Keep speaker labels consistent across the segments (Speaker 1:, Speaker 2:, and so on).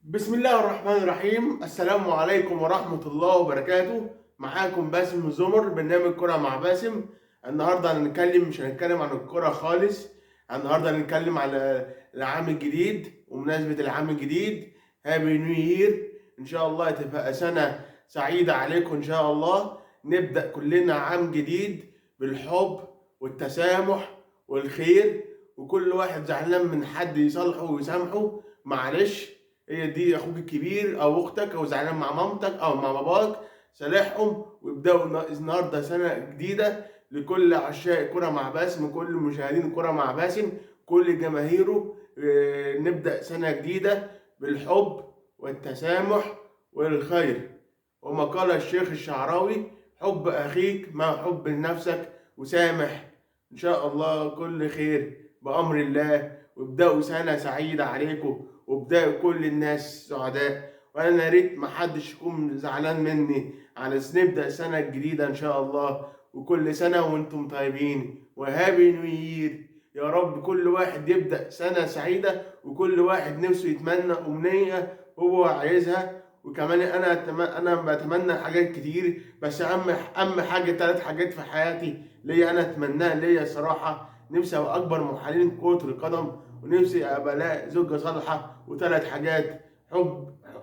Speaker 1: بسم الله الرحمن الرحيم. السلام عليكم ورحمة الله وبركاته. معاكم باسم زمر، برنامج كرة مع باسم. النهارده مش هنتكلم عن الكرة خالص. النهارده هنتكلم على العام الجديد، ومناسبة العام الجديد هابي نيو يير. ان شاء الله تبقى سنة سعيدة عليكم ان شاء الله. نبدأ كلنا عام جديد بالحب والتسامح والخير، وكل واحد زعلان من حد يصالحه ويسامحه. معلش، هي دي اخوك الكبير او اختك، او زعلان مع مامتك او مع باباك، صالحهم وابداوا النهارده سنه جديده. لكل عشاق الكره مع باسم، كل مشاهدين الكره مع باسم، كل جماهيره، نبدا سنه جديده بالحب والتسامح والخير. وما قال الشيخ الشعراوي: حب اخيك مع حب لنفسك، وسامح. ان شاء الله كل خير بامر الله، وابداوا سنه سعيده عليكم، وبدأ كل الناس سعداء. وانا يا ريت محدش يكون زعلان مني على نبدأ سنة جديدة ان شاء الله. وكل سنة وانتم طيبين، وهابي نيو يير. يا رب كل واحد يبدأ سنة سعيدة، وكل واحد نفسه يتمنى أمنية هو عايزها. وكمان انا بتمنى حاجات كتير، بس اهم حاجة 3 حاجات في حياتي ليا انا اتمناها ليا صراحة. نفسي ابقى اكبر محللين كرة القدم، ونفسي ابقى لا زوجة صالحة. و3 حاجات: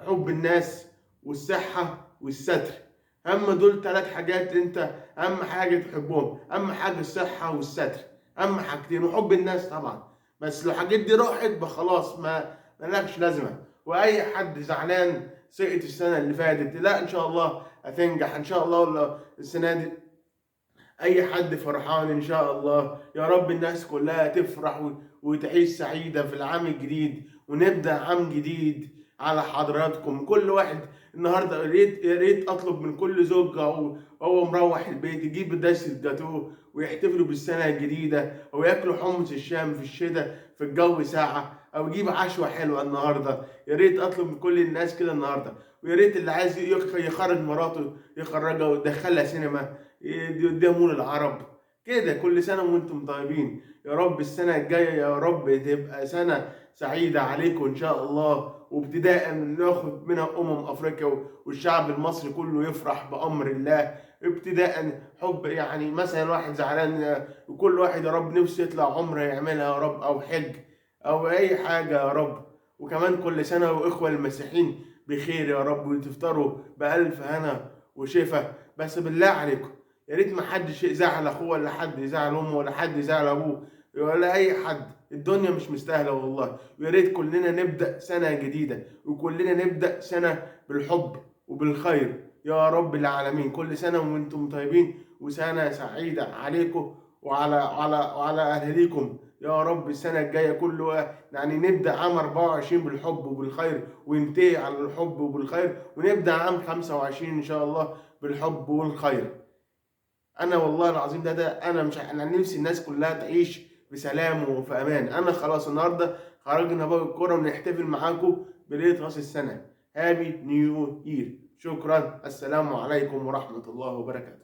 Speaker 1: حب الناس، والصحة، والستر. هم دول 3 حاجات اللي انت اهم حاجة تحبهم. اهم حاجة الصحة والستر، اهم حاجتين، وحب الناس طبعا. بس لو الحاجات دي راحت بقى خلاص ما ملكش لازمة. واي حد زعلان سقط السنة اللي فاتت، لا ان شاء الله هتنجح ان شاء الله. ولا السنة دي اي حد فرحان ان شاء الله. يا رب الناس كلها تفرح وتعيش سعيدة في العام الجديد، ونبدأ عام جديد على حضراتكم كل واحد. النهارده يا ريت اطلب من كل زوج وهو مروح البيت يجيب دسة جاتوه، ويحتفلوا بالسنة الجديدة، او ياكلوا حمص الشام في الشتاء في الجو ساعة، او يجيب عشوة حلوة النهارده. يا ريت اطلب من كل الناس كده النهارده. ويا ريت اللي عايز يخرج مراته يخرجها ويدخلها سينما، يديها مول العرب. كده كل سنة وانتم طيبين. يا رب السنة الجاية يا رب تبقى سنة سعيدة عليكم إن شاء الله، وابتداء ناخد منها أفريقيا، والشعب المصري كله يفرح بأمر الله. ابتداء حب، يعني مثلا واحد زعلان، وكل واحد يا رب نفسه يطلع عمره يعملها يا رب، أو حج، أو أي حاجة يا رب. وكمان كل سنة وإخوة المسيحيين بخير يا رب، وتفطروا بألف هنا وشفا. بس بالله عليكم، يا ريت ما حدش يزعل اخوه، ولا حد يزعل امه، ولا حد يزعل ابوه، ولا اي حد. الدنيا مش مستاهله والله. ويا ريت كلنا نبدا سنه جديده، وكلنا نبدا سنه بالحب وبالخير يا رب العالمين. كل سنه وانتم طيبين، وسنه سعيده عليكم وعلى اهاليكم يا رب. السنه الجايه كله يعني نبدا عام 24 بالحب وبالخير، وينتهي على الحب وبالخير، ونبدا عام 25 ان شاء الله بالحب والخير. انا والله العظيم ده انا مش انا نفسي الناس كلها تعيش بسلام وفي امان. انا خلاص النهارده خرجنا بقى الكوره ونحتفل معاكم بليله راس السنه. هابي نيو يير. شكرا. السلام عليكم ورحمه الله وبركاته.